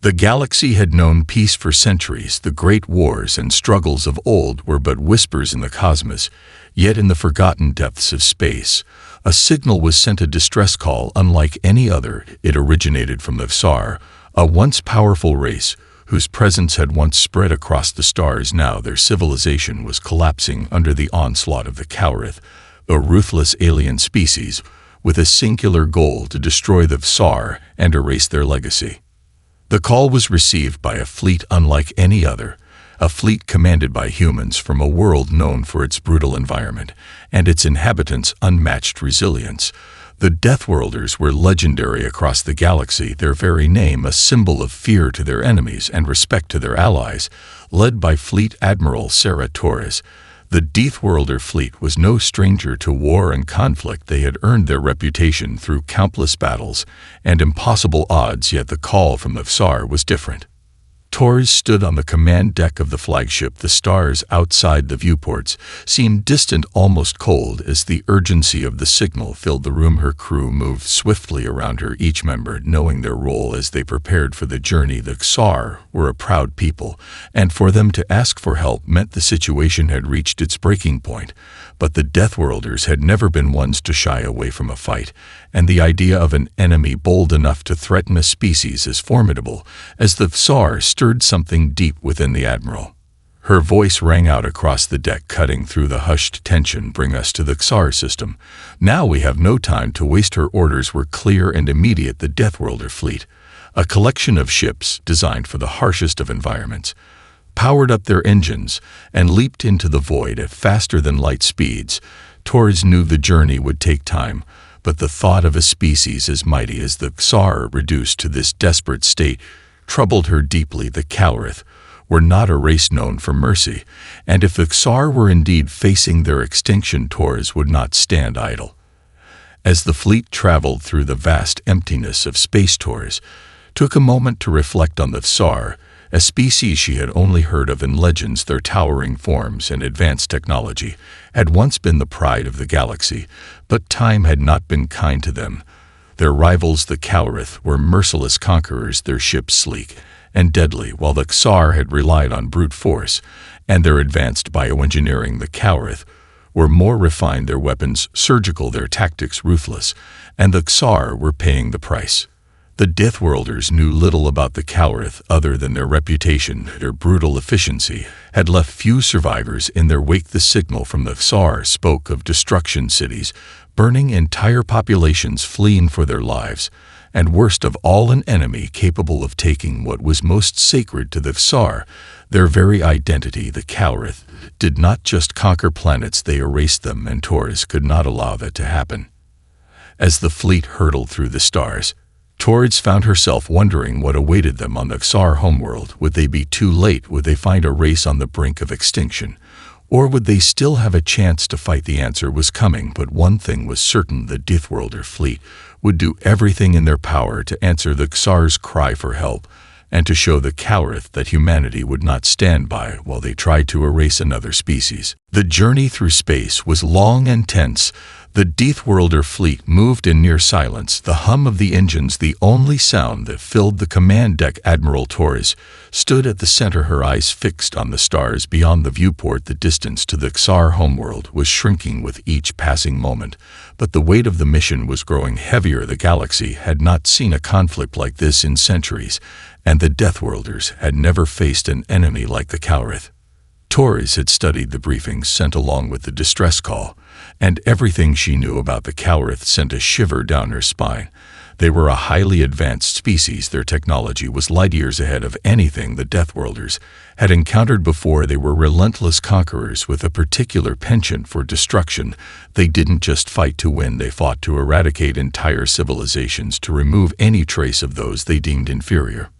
The galaxy had known peace for centuries. The great wars and struggles of old were but whispers in the cosmos, yet in the forgotten depths of space, a signal was sent, a distress call unlike any other. It originated from the Xar, a once powerful race whose presence had once spread across the stars. Now their civilization was collapsing under the onslaught of the Cowrith, a ruthless alien species with a singular goal to destroy the Xar and erase their legacy. The call was received by a fleet unlike any other, a fleet commanded by humans from a world known for its brutal environment and its inhabitants' unmatched resilience. The Deathworlders were legendary across the galaxy, their very name a symbol of fear to their enemies and respect to their allies. Led by Fleet Admiral Sarah Torres, the Deathworlder fleet was no stranger to war and conflict. They had earned their reputation through countless battles and impossible odds, yet the call from the Xar was different. Torres stood on the command deck of the flagship. The stars outside the viewports seemed distant, almost cold, as the urgency of the signal filled the room. Her crew moved swiftly around her, each member knowing their role as they prepared for the journey. The Xar were a proud people, and for them to ask for help meant the situation had reached its breaking point. But the Deathworlders had never been ones to shy away from a fight, and the idea of an enemy bold enough to threaten a species as formidable as the Xar stirred something deep within the Admiral. Her voice rang out across the deck, cutting through the hushed tension. "Bring us to the Xar system. Now we have no time to waste." Her orders were clear and immediate. The Deathworlder fleet, a collection of ships designed for the harshest of environments, powered up their engines and leaped into the void at faster-than-light speeds. Torres knew the journey would take time, but the thought of a species as mighty as the Xar reduced to this desperate state troubled her deeply. The Cowrith were not a race known for mercy, and if the Xar were indeed facing their extinction, Torres would not stand idle. As the fleet traveled through the vast emptiness of space, Torres took a moment to reflect on the Xar, a species she had only heard of in legends. Their towering forms and advanced technology had once been the pride of the galaxy, but time had not been kind to them. Their rivals, the Cowrith, were merciless conquerors, their ships sleek and deadly, while the Xar had relied on brute force and their advanced bioengineering. The Cowrith were more refined, their weapons surgical, their tactics ruthless, and the Xar were paying the price. The Deathworlders knew little about the Cowrith other than their reputation. Their brutal efficiency had left few survivors in their wake. The signal from the Xar spoke of destruction, cities burning, entire populations fleeing for their lives, and worst of all, an enemy capable of taking what was most sacred to the Xar, their very identity. The Cowrith did not just conquer planets, they erased them, and Torres could not allow that to happen. As the fleet hurtled through the stars, Torres found herself wondering what awaited them on the Xar homeworld. Would they be too late? Would they find a race on the brink of extinction? Or would they still have a chance to fight? The answer was coming, but one thing was certain: the Deathworlder fleet would do everything in their power to answer the Xar's cry for help, and to show the Cowrith that humanity would not stand by while they tried to erase another species. The journey through space was long and tense. The Deathworlder fleet moved in near silence, the hum of the engines the only sound that filled the command deck. Admiral Torres stood at the center, her eyes fixed on the stars beyond the viewport. The distance to the Xar homeworld was shrinking with each passing moment, but the weight of the mission was growing heavier. The galaxy had not seen a conflict like this in centuries, and the Deathworlders had never faced an enemy like the Cowrith. Torres had studied the briefings sent along with the distress call, and everything she knew about the Cowrith sent a shiver down her spine. They were a highly advanced species. Their technology was light years ahead of anything the Deathworlders had encountered before. They were relentless conquerors with a particular penchant for destruction. They didn't just fight to win, they fought to eradicate entire civilizations, to remove any trace of those they deemed inferior.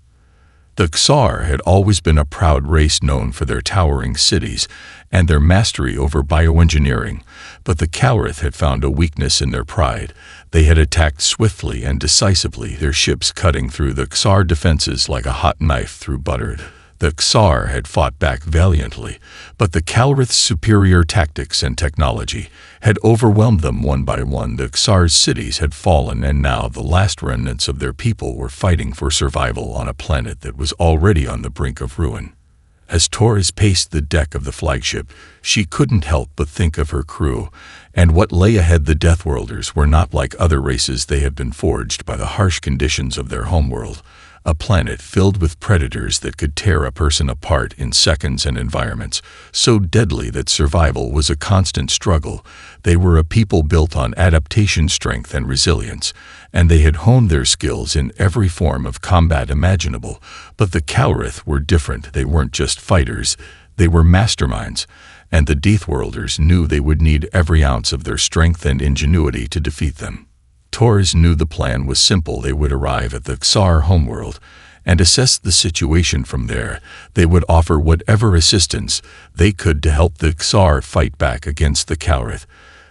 The Xar had always been a proud race known for their towering cities and their mastery over bioengineering, but the Cowrith had found a weakness in their pride. They had attacked swiftly and decisively, their ships cutting through the Xar defenses like a hot knife through butter. The Xar had fought back valiantly, but the Calrith's superior tactics and technology had overwhelmed them one by one. The Xar's cities had fallen, and now the last remnants of their people were fighting for survival on a planet that was already on the brink of ruin. As Torres paced the deck of the flagship, she couldn't help but think of her crew, and what lay ahead. The Deathworlders were not like other races. They had been forged by the harsh conditions of their homeworld, a planet filled with predators that could tear a person apart in seconds, and environments so deadly that survival was a constant struggle. They were a people built on adaptation, strength, and resilience, and they had honed their skills in every form of combat imaginable. But the Calrith were different. They weren't just fighters, they were masterminds, and the Deathworlders knew they would need every ounce of their strength and ingenuity to defeat them. Torres knew the plan was simple. They would arrive at the Xar homeworld and assess the situation from there. They would offer whatever assistance they could to help the Xar fight back against the Calrith.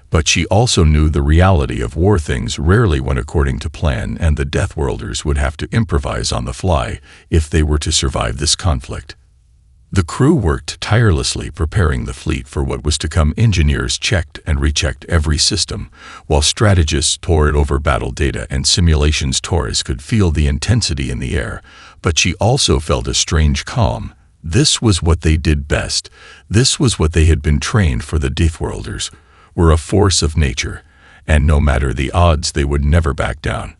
But she also knew the reality of war. Things rarely went according to plan, and the Deathworlders would have to improvise on the fly if they were to survive this conflict. The crew worked tirelessly, preparing the fleet for what was to come. Engineers checked and rechecked every system, while strategists pored over battle data and simulations. Torres could feel the intensity in the air, but she also felt a strange calm. This was what they did best. This was what they had been trained for. The Deathworlders were a force of nature, and no matter the odds, they would never back down.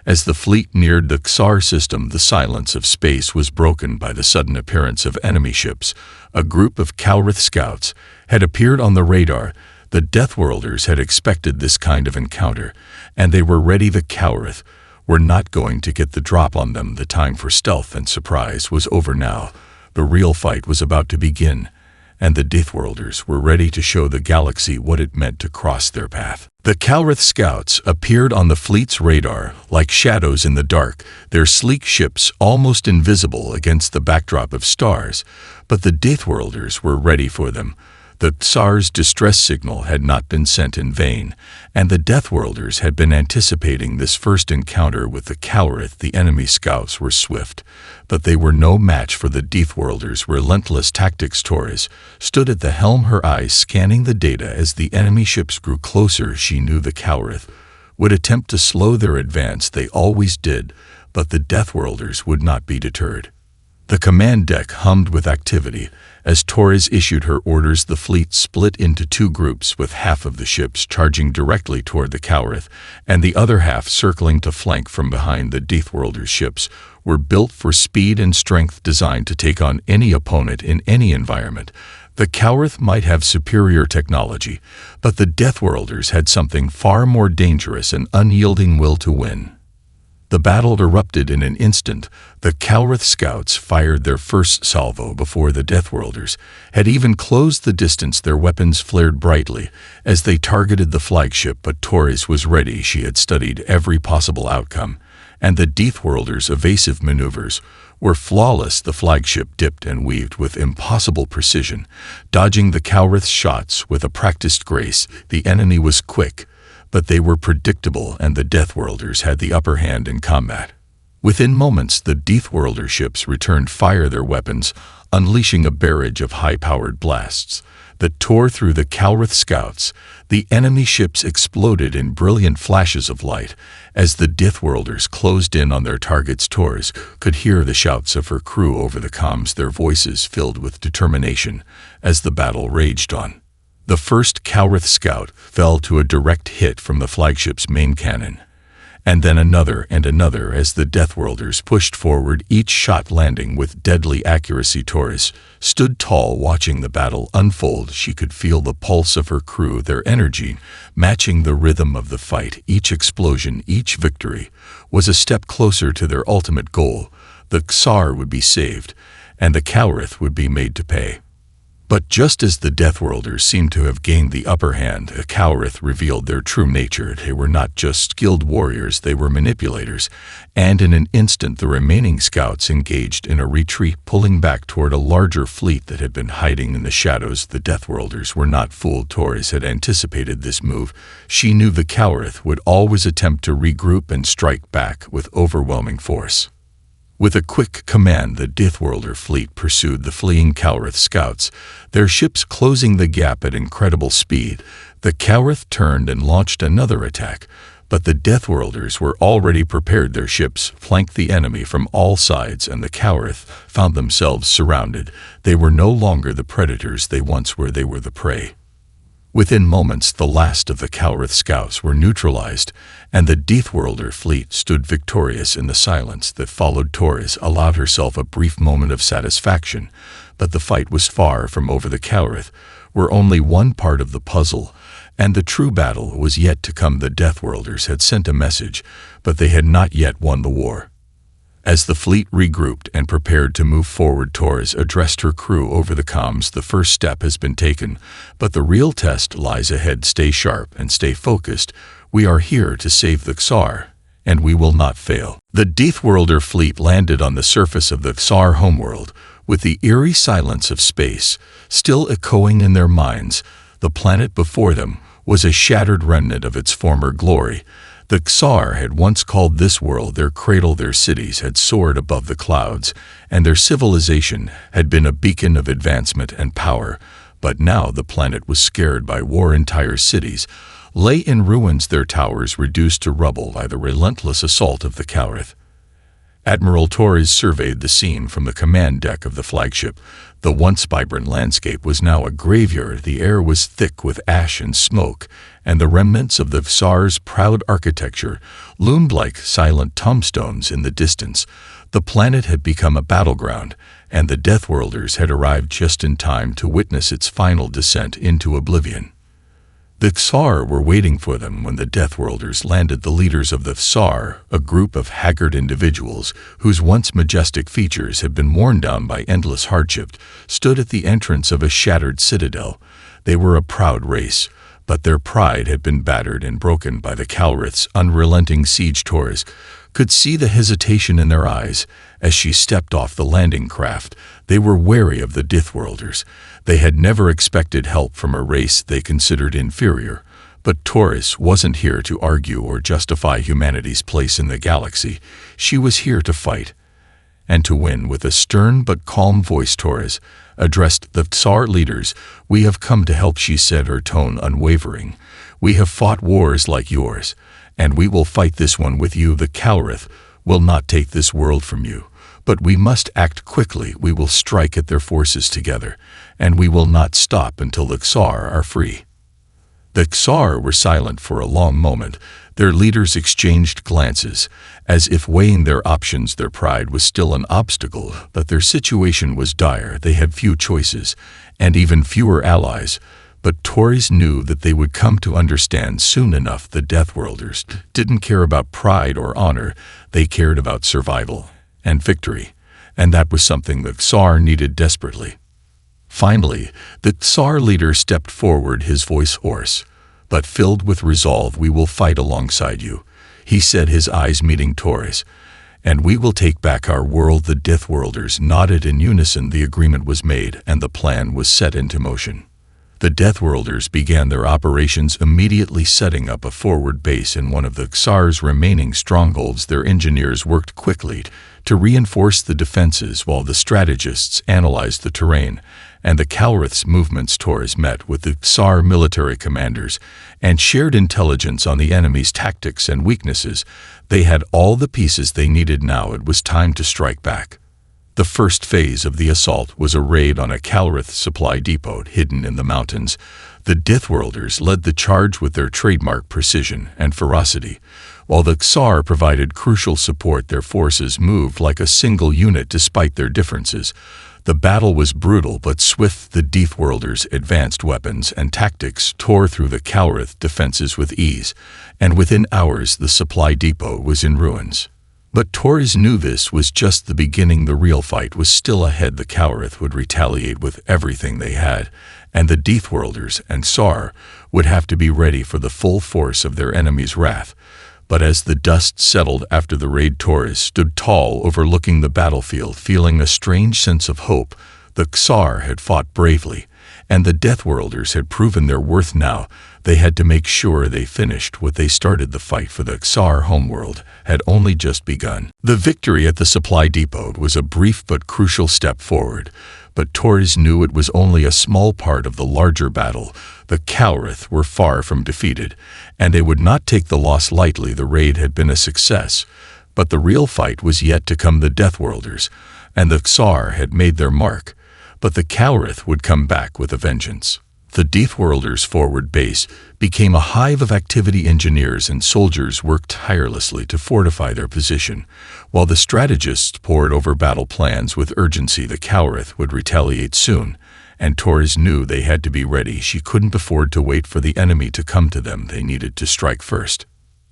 As the fleet neared the Xar system, the silence of space was broken by the sudden appearance of enemy ships. A group of Calrith scouts had appeared on the radar. The Deathworlders had expected this kind of encounter, and they were ready. The Calrith were not going to get the drop on them. The time for stealth and surprise was over now. The real fight was about to begin, and the Deathworlders were ready to show the galaxy what it meant to cross their path. The Calrith scouts appeared on the fleet's radar like shadows in the dark, their sleek ships almost invisible against the backdrop of stars, but the Deathworlders were ready for them. The Xar's distress signal had not been sent in vain, and the Deathworlders had been anticipating this first encounter with the Calrith. The enemy scouts were swift, but they were no match for the Deathworlders' relentless tactics. Torres stood at the helm, her eyes scanning the data as the enemy ships grew closer. She knew the Calrith would attempt to slow their advance. They always did, but the Deathworlders would not be deterred. The command deck hummed with activity. As Torres issued her orders, the fleet split into two groups, with half of the ships charging directly toward the Calrith, and the other half circling to flank from behind. The Deathworlders' ships were built for speed and strength, designed to take on any opponent in any environment. The Calrith might have superior technology, but the Deathworlders had something far more dangerous: an unyielding will to win. The battle erupted in an instant. The Calrith scouts fired their first salvo before the Deathworlders had even closed the distance. Their weapons flared brightly as they targeted the flagship, but Torres was ready. She had studied every possible outcome, and the Deathworlders' evasive maneuvers were flawless. The flagship dipped and weaved with impossible precision, dodging the Calrith's shots with a practiced grace. The enemy was quick, but they were predictable, and the Deathworlders had the upper hand in combat. Within moments, the Deathworlder ships returned fire, their weapons unleashing a barrage of high-powered blasts that tore through the Calrith scouts. The enemy ships exploded in brilliant flashes of light as the Deathworlders closed in on their targets. Torres could hear the shouts of her crew over the comms, their voices filled with determination as the battle raged on. The first Calrith scout fell to a direct hit from the flagship's main cannon, and then another and another as the Deathworlders pushed forward, each shot landing with deadly accuracy. Torres stood tall, watching the battle unfold. She could feel the pulse of her crew, their energy matching the rhythm of the fight. Each explosion, each victory, was a step closer to their ultimate goal. The Xar would be saved, and the Calrith would be made to pay. But just as the Deathworlders seemed to have gained the upper hand, the Calrith revealed their true nature. They were not just skilled warriors, they were manipulators, and in an instant the remaining scouts engaged in a retreat, pulling back toward a larger fleet that had been hiding in the shadows. The Deathworlders were not fooled. Torres had anticipated this move. She knew the Calrith would always attempt to regroup and strike back with overwhelming force. With a quick command, the Deathworlder fleet pursued the fleeing Cowrith scouts, their ships closing the gap at incredible speed. The Cowrith turned and launched another attack, but the Deathworlders were already prepared. Their ships flanked the enemy from all sides, and the Cowrith found themselves surrounded. They were no longer the predators they once were, they were the prey. Within moments, the last of the Cowrith scouts were neutralized, and the Deathworlder fleet stood victorious in the silence that followed. Torres allowed herself a brief moment of satisfaction, but the fight was far from over. The Cowrith were only one part of the puzzle, and the true battle was yet to come. The Deathworlders had sent a message, but they had not yet won the war. As the fleet regrouped and prepared to move forward, Torres addressed her crew over the comms. The first step has been taken, but the real test lies ahead. Stay sharp and stay focused. We are here to save the Xar, and we will not fail. The Deathworlder fleet landed on the surface of the Xar homeworld, with the eerie silence of space still echoing in their minds. The planet before them was a shattered remnant of its former glory. The Xar had once called this world their cradle. Their cities had soared above the clouds, and their civilization had been a beacon of advancement and power. But now the planet was scared by war. Entire cities lay in ruins, their towers reduced to rubble by the relentless assault of the Cowrith. Admiral Torres surveyed the scene from the command deck of the flagship. The once vibrant landscape was now a graveyard. The air was thick with ash and smoke, and the remnants of the Xar's proud architecture loomed like silent tombstones in the distance. The planet had become a battleground, and the Deathworlders had arrived just in time to witness its final descent into oblivion. The Xar were waiting for them when the Deathworlders landed. The leaders of the Xar, a group of haggard individuals whose once majestic features had been worn down by endless hardship, stood at the entrance of a shattered citadel. They were a proud race, but their pride had been battered and broken by the Cowrith's unrelenting siege. Torres could see the hesitation in their eyes as she stepped off the landing craft. They were wary of the Deathworlders. They had never expected help from a race they considered inferior. But Torres wasn't here to argue or justify humanity's place in the galaxy. She was here to fight, and to win. With a stern but calm voice, Torres addressed the Xar leaders. "We have come to help," she said, her tone unwavering. "We have fought wars like yours, and we will fight this one with you. The Cowrith will not take this world from you, but we must act quickly. We will strike at their forces together, and we will not stop until the Xar are free." The Xar were silent for a long moment. Their leaders exchanged glances, as if weighing their options. Their pride was still an obstacle, but their situation was dire. They had few choices, and even fewer allies. But Torres knew that they would come to understand soon enough. The Deathworlders didn't care about pride or honor. They cared about survival and victory, and that was something the Xar needed desperately. Finally, the Xar leader stepped forward, his voice hoarse, but filled with resolve. "We will fight alongside you," he said, his eyes meeting Torres, "and we will take back our world." The Deathworlders nodded in unison. The agreement was made, and the plan was set into motion. The Deathworlders began their operations immediately, setting up a forward base in one of the Xar's remaining strongholds. Their engineers worked quickly to reinforce the defenses while the strategists analyzed the terrain and the Cowrith's movements. Torres met with the Xar military commanders and shared intelligence on the enemy's tactics and weaknesses. They had all the pieces they needed now. It was time to strike back. The first phase of the assault was a raid on a Cowrith supply depot hidden in the mountains. The Deathworlders led the charge with their trademark precision and ferocity, while the Xar provided crucial support. Their forces moved like a single unit despite their differences. The battle was brutal but swift. The Deathworlders' advanced weapons and tactics tore through the Cowrith defenses with ease, and within hours the supply depot was in ruins. But Torres knew this was just the beginning. The real fight was still ahead. The Cowrith would retaliate with everything they had, and the Deathworlders and Xar would have to be ready for the full force of their enemy's wrath. But as the dust settled after the raid, Torres stood tall, overlooking the battlefield, feeling a strange sense of hope. The Xar had fought bravely, and the Deathworlders had proven their worth now. They had to make sure they finished what they started. The fight for the Xar homeworld had only just begun. The victory at the supply depot was a brief but crucial step forward, but Torres knew it was only a small part of the larger battle. The Cowrith were far from defeated, and they would not take the loss lightly. The raid had been a success, but the real fight was yet to come. The Deathworlders and the Xar had made their mark, but the Cowrith would come back with a vengeance. The Deathworlders' forward base became a hive of activity. Engineers and soldiers worked tirelessly to fortify their position, while the strategists pored over battle plans with urgency. The Cowrith would retaliate soon, and Torres knew they had to be ready. She couldn't afford to wait for the enemy to come to them. They needed to strike first.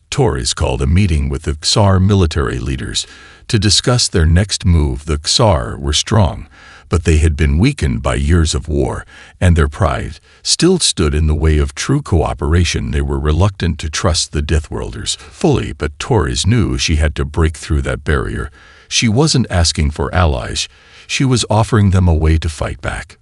Torres called a meeting with the Xar military leaders to discuss their next move. The Xar were strong, but they had been weakened by years of war, and their pride still stood in the way of true cooperation. They were reluctant to trust the Deathworlders fully, but Torres knew she had to break through that barrier. She wasn't asking for allies, she was offering them a way to fight back.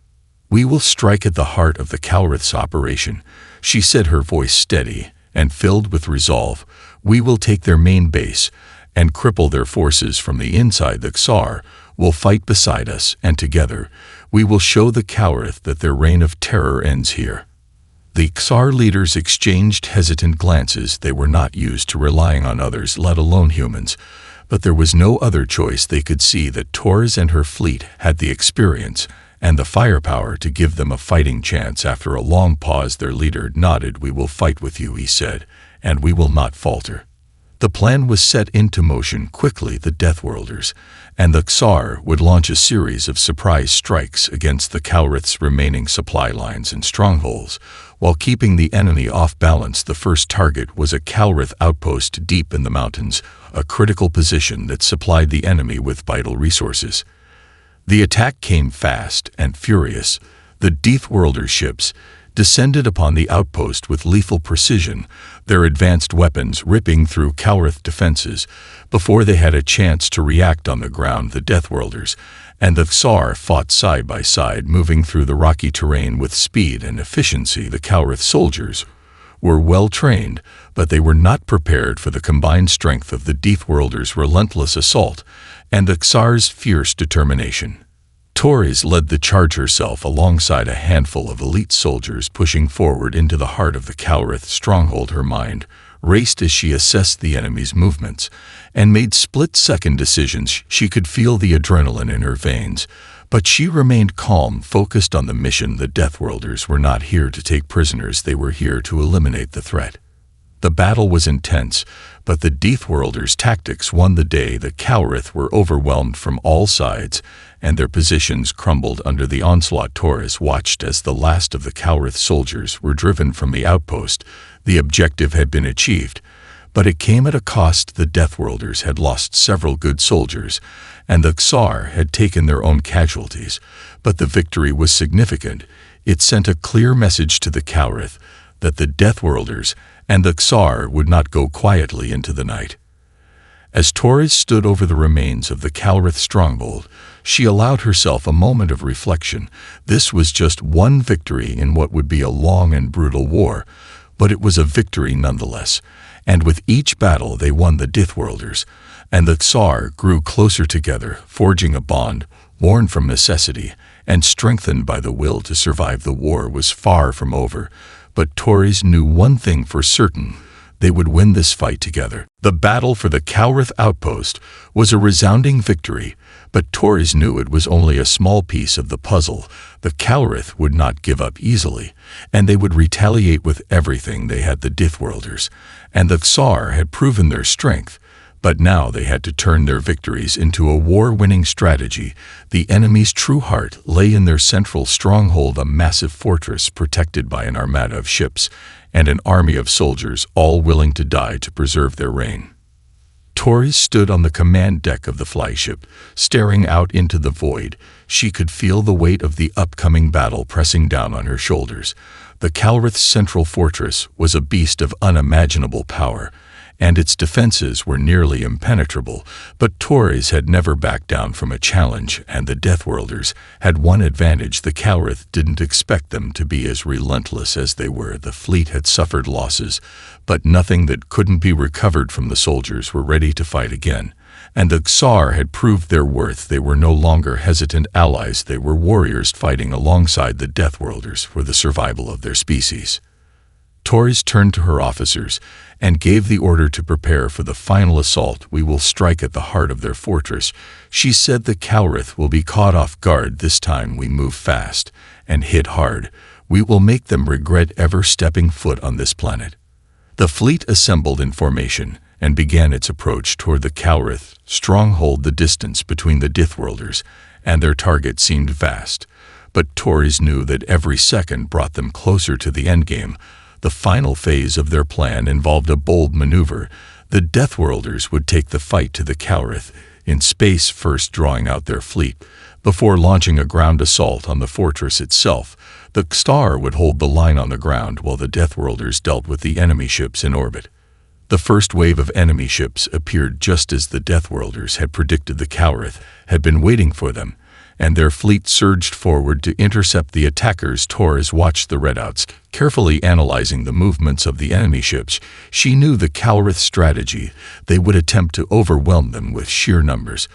"We will strike at the heart of the Cowrith's operation," she said, her voice steady and filled with resolve. "We will take their main base and cripple their forces from the inside. The Xar will fight beside us, and together we will show the Cowrith that their reign of terror ends here." The Xar leaders exchanged hesitant glances. They were not used to relying on others, let alone humans, but there was no other choice. They could see that Torres and her fleet had the experience and the firepower to give them a fighting chance. After a long pause, their leader nodded. "We will fight with you," he said, "and we will not falter." The plan was set into motion quickly. The Deathworlders and the Xar would launch a series of surprise strikes against the Cowrith's remaining supply lines and strongholds, while keeping the enemy off balance. The first target was a Cowrith outpost deep in the mountains, a critical position that supplied the enemy with vital resources. The attack came fast and furious. The Deathworlder ships descended upon the outpost with lethal precision, their advanced weapons ripping through Cowrith defenses before they had a chance to react. On the ground, the Deathworlders and the Xar fought side by side, moving through the rocky terrain with speed and efficiency. The Cowrith soldiers were well trained, but they were not prepared for the combined strength of the Deathworlders' relentless assault and the Xar's fierce determination. Torres led the charge herself alongside a handful of elite soldiers, pushing forward into the heart of the Cowrith stronghold. Her mind raced as she assessed the enemy's movements and made split-second decisions. She could feel the adrenaline in her veins, but she remained calm, focused on the mission. The Deathworlders were not here to take prisoners, they were here to eliminate the threat. The battle was intense, but the Deathworlders' tactics won the day. The Cowrith were overwhelmed from all sides, and their positions crumbled under the onslaught. Torres watched as the last of the Cowrith soldiers were driven from the outpost. The objective had been achieved, but it came at a cost. The Deathworlders had lost several good soldiers, and the Xar had taken their own casualties, but the victory was significant. It sent a clear message to the Cowrith that the Deathworlders and the Xar would not go quietly into the night. As Torres stood over the remains of the Cowrith stronghold, she allowed herself a moment of reflection. This was just one victory in what would be a long and brutal war, but it was a victory nonetheless, and with each battle they won. The Deathworlders and the Xar grew closer together, forging a bond born from necessity and strengthened by the will to survive. The war was far from over, but Torres knew one thing for certain: they would win this fight together. The battle for the Cowrith outpost was a resounding victory, but Torres knew it was only a small piece of the puzzle. The Cowrith would not give up easily, and they would retaliate with everything they had. The Deathworlders and the Xar had proven their strength, but now they had to turn their victories into a war-winning strategy. The enemy's true heart lay in their central stronghold, a massive fortress protected by an armada of ships and an army of soldiers, all willing to die to preserve their reign. Torres stood on the command deck of the flagship, staring out into the void. She could feel the weight of the upcoming battle pressing down on her shoulders. The Cowrith's central fortress was a beast of unimaginable power, and its defenses were nearly impenetrable, but Torres had never backed down from a challenge, and the Deathworlders had one advantage: the Cowrith didn't expect them to be as relentless as they were. The fleet had suffered losses, but nothing that couldn't be recovered from the soldiers were ready to fight again. And the Xar had proved their worth. They were no longer hesitant allies. They were warriors fighting alongside the Deathworlders for the survival of their species. Torres turned to her officers and gave the order to prepare for the final assault. "We will strike at the heart of their fortress," she said. "The Cowrith will be caught off guard. This time we move fast and hit hard. We will make them regret ever stepping foot on this planet." The fleet assembled in formation and began its approach toward the Cowrith stronghold. The distance between the Deathworlders and their target seemed vast, but Torres knew that every second brought them closer to the endgame. The final phase of their plan involved a bold maneuver. The Deathworlders would take the fight to the Cowrith in space, first drawing out their fleet before launching a ground assault on the fortress itself. The Xar would hold the line on the ground while the Deathworlders dealt with the enemy ships in orbit. The first wave of enemy ships appeared just as the Deathworlders had predicted. The Cowrith had been waiting for them, and their fleet surged forward to intercept the attackers. Torres watched the redouts, carefully analyzing the movements of the enemy ships. She knew the Cowrith's strategy. They would attempt to overwhelm them with sheer numbers.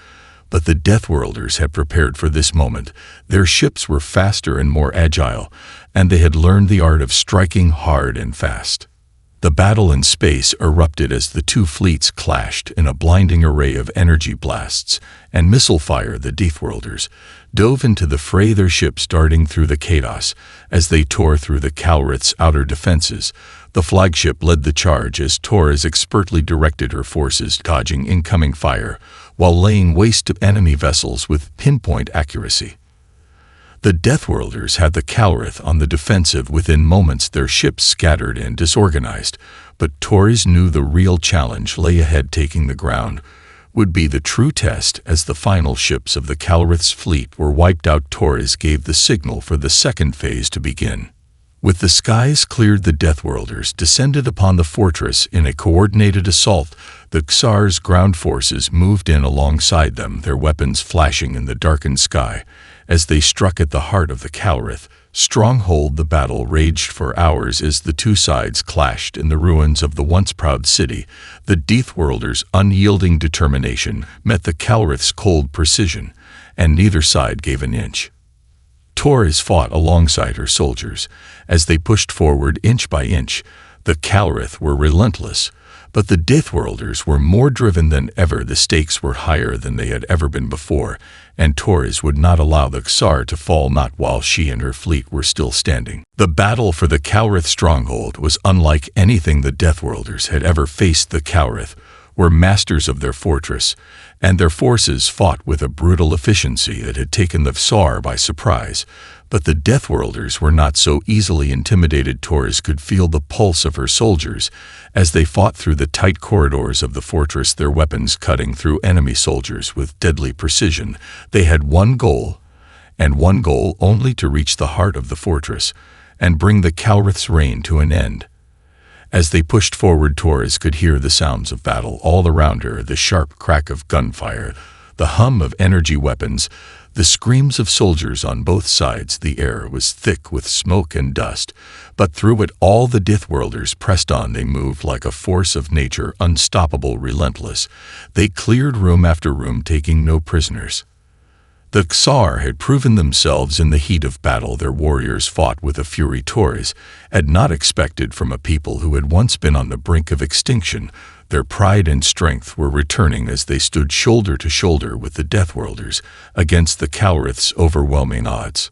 But the Deathworlders had prepared for this moment. Their ships were faster and more agile, and they had learned the art of striking hard and fast. The battle in space erupted as the two fleets clashed in a blinding array of energy blasts and missile fire. The Deathworlders dove into the fray, their ships darting through the chaos as they tore through the Cowrith's outer defenses. The flagship led the charge as Torres expertly directed her forces, dodging incoming fire while laying waste to enemy vessels with pinpoint accuracy. The Deathworlders had the Cowrith on the defensive. Within moments, their ships scattered and disorganized, but Torres knew the real challenge lay ahead. Taking the ground would be the true test. As the final ships of the Cowrith's fleet were wiped out, Torres gave the signal for the second phase to begin. With the skies cleared, the Deathworlders descended upon the fortress in a coordinated assault. The Xar's ground forces moved in alongside them, their weapons flashing in the darkened sky. As they struck at the heart of the Cowrith stronghold, the battle raged for hours as the two sides clashed in the ruins of the once proud city. The Deathworlders' unyielding determination met the Cowrith's cold precision, and neither side gave an inch. Torres fought alongside her soldiers as they pushed forward inch by inch. The Cowrith were relentless, but the Deathworlders were more driven than ever. The stakes were higher than they had ever been before, and Torres would not allow the Xar to fall, not while she and her fleet were still standing. The battle for the Cowrith stronghold was unlike anything the Deathworlders had ever faced. The Cowrith were masters of their fortress, and their forces fought with a brutal efficiency that had taken the Xar by surprise. But the Deathworlders were not so easily intimidated. Torres could feel the pulse of her soldiers as they fought through the tight corridors of the fortress, their weapons cutting through enemy soldiers with deadly precision. They had one goal, and one goal only: to reach the heart of the fortress and bring the Cowrith's reign to an end. As they pushed forward, Torres could hear the sounds of battle all around her, the sharp crack of gunfire, the hum of energy weapons, the screams of soldiers on both sides. The air was thick with smoke and dust, but through it all the Deathworlders pressed on. They moved like a force of nature, unstoppable, relentless. They cleared room after room, taking no prisoners. The Xar had proven themselves in the heat of battle. Their warriors fought with a fury Torres had not expected from a people who had once been on the brink of extinction. Their pride and strength were returning as they stood shoulder to shoulder with the Deathworlders against the Cowrith's overwhelming odds.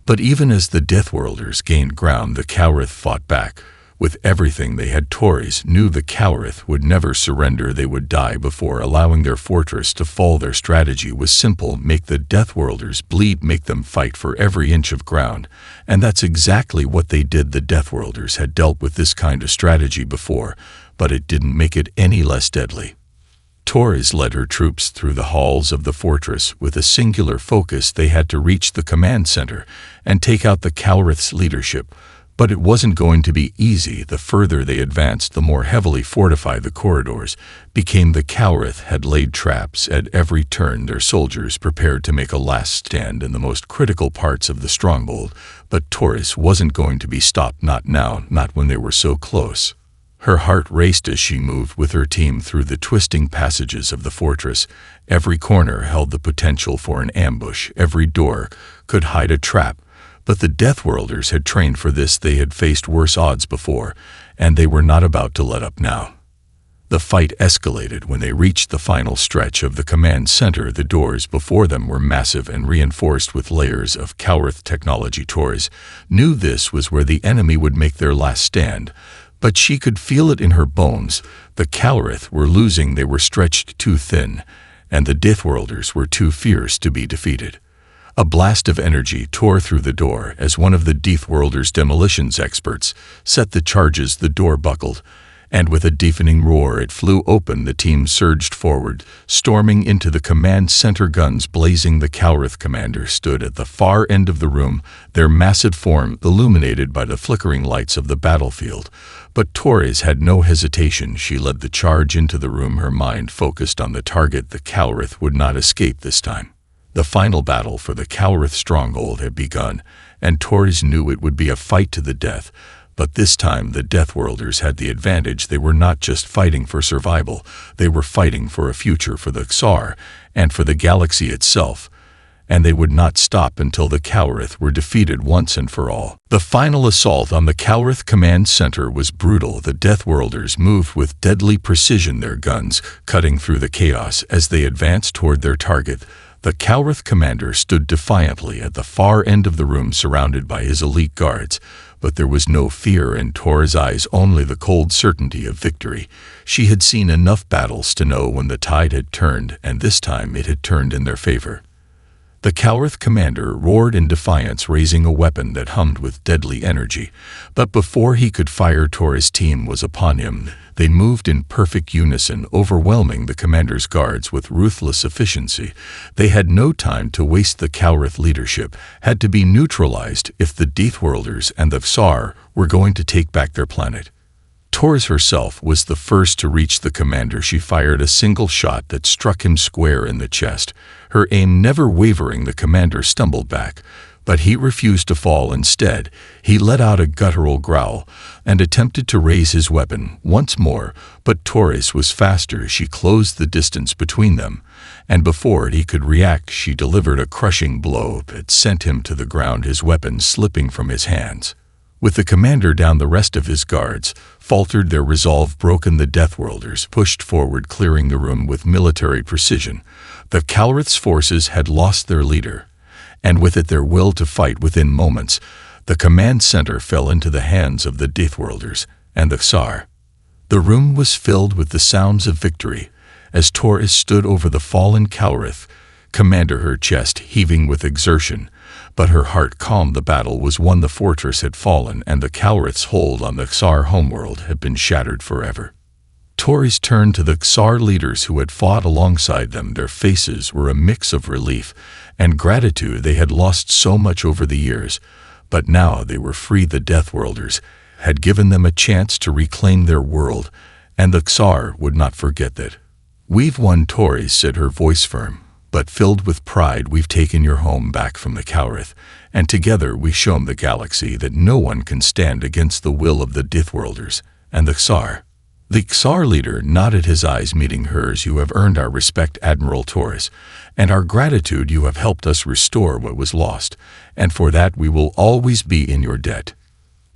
But even as the Deathworlders gained ground, the Cowrith fought back with everything they had. Torres knew the Cowrith would never surrender. They would die before allowing their fortress to fall. Their strategy was simple: make the Deathworlders bleed, make them fight for every inch of ground. And that's exactly what they did. The Deathworlders had dealt with this kind of strategy before, but it didn't make it any less deadly. Torres led her troops through the halls of the fortress with a singular focus. They had to reach the command center and take out the Cowrith's leadership. But it wasn't going to be easy. The further they advanced, the more heavily fortified the corridors became. The Cowrith had laid traps at every turn, their soldiers prepared to make a last stand in the most critical parts of the stronghold. But Taurus wasn't going to be stopped, not now, not when they were so close. Her heart raced as she moved with her team through the twisting passages of the fortress. Every corner held the potential for an ambush, every door could hide a trap. But the Deathworlders had trained for this. They had faced worse odds before, and they were not about to let up now. The fight escalated when they reached the final stretch of the command center. The doors before them were massive and reinforced with layers of Cowrith technology. Taurus knew this was where the enemy would make their last stand, but she could feel it in her bones. The Cowrith were losing. They were stretched too thin, and the Deathworlders were too fierce to be defeated. A blast of energy tore through the door as one of the Deathworlders' demolitions experts set the charges. The door buckled, and with a deafening roar it flew open. The team surged forward, storming into the command center, guns blazing. The Cowrith commander stood at the far end of the room, their massive form illuminated by the flickering lights of the battlefield. But Taurus had no hesitation. She led the charge into the room, her mind focused on the target. The Cowrith would not escape this time. The final battle for the Cowrith stronghold had begun, and Taurus knew it would be a fight to the death. But this time the Deathworlders had the advantage. They were not just fighting for survival, they were fighting for a future, for the Xar, and for the galaxy itself. And they would not stop until the Cowrith were defeated once and for all. The final assault on the Cowrith command center was brutal. The Deathworlders moved with deadly precision, their guns cutting through the chaos as they advanced toward their target. The Cowrith commander stood defiantly at the far end of the room, surrounded by his elite guards. But there was no fear in Tor's eyes, only the cold certainty of victory. She had seen enough battles to know when the tide had turned, and this time it had turned in their favor. The Cowrith commander roared in defiance, raising a weapon that hummed with deadly energy. But before he could fire, Tor's team was upon him. They moved in perfect unison, overwhelming the commander's guards with ruthless efficiency. They had no time to waste. The Cowrith leadership had to be neutralized if the Deathworlders and the Xar were going to take back their planet. Taurus herself was the first to reach the commander. She fired a single shot that struck him square in the chest. Her aim never wavering, the commander stumbled back, but he refused to fall. Instead, he let out a guttural growl and attempted to raise his weapon once more, but Taurus was faster. She closed the distance between them, and before he could react, she delivered a crushing blow that sent him to the ground, his weapon slipping from his hands. With the commander down, the rest of his guards faltered, their resolve broken. The Deathworlders pushed forward, clearing the room with military precision. The Cowrith's forces had lost their leader, and with it their will to fight. Within moments, the command center fell into the hands of the Deathworlders and the Xar. The room was filled with the sounds of victory as Taurus stood over the fallen Cowrith commander, her chest heaving with exertion, but her heart calm. The battle was won. The fortress had fallen, and the Cowrith's hold on the Xar homeworld had been shattered forever. Taurus turned to the Xar leaders who had fought alongside them. Their faces were a mix of relief and gratitude. They had lost so much over the years, but now they were free. The Deathworlders had given them a chance to reclaim their world, and the Xar would not forget that. "We've won," Taurus said, her voice firm, but filled with pride. "We've taken your home back from the Cowrith, and together we shown the galaxy that no one can stand against the will of the Deathworlders and the Xar." The Xar leader nodded, his eyes meeting hers. "You have earned our respect, Admiral Taurus, and our gratitude. You have helped us restore what was lost, and for that we will always be in your debt."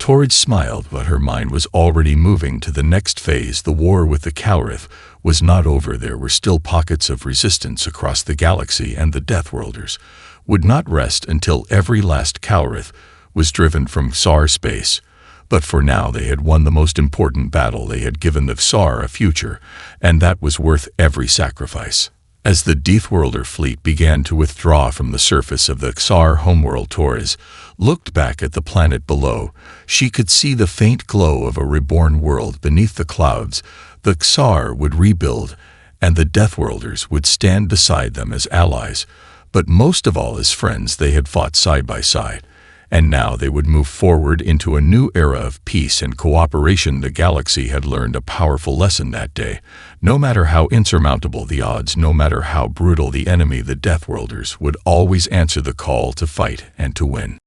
Taurus smiled, but her mind was already moving to the next phase. The war with the Cowrith was not over. There were still pockets of resistance across the galaxy, and the Deathworlders would not rest until every last Cowrith was driven from Xar space. But for now they had won the most important battle. They had given the Xar a future, and that was worth every sacrifice. As the Deathworlder fleet began to withdraw from the surface of the Xar homeworld, Taurus looked back at the planet below. She could see the faint glow of a reborn world beneath the clouds. The Xar would rebuild, and the Deathworlders would stand beside them as allies, but most of all as friends. They had fought side by side, And now they would move forward into a new era of peace and cooperation. The galaxy had learned a powerful lesson that day. No matter how insurmountable the odds, no matter how brutal the enemy, the Deathworlders would always answer the call to fight and to win.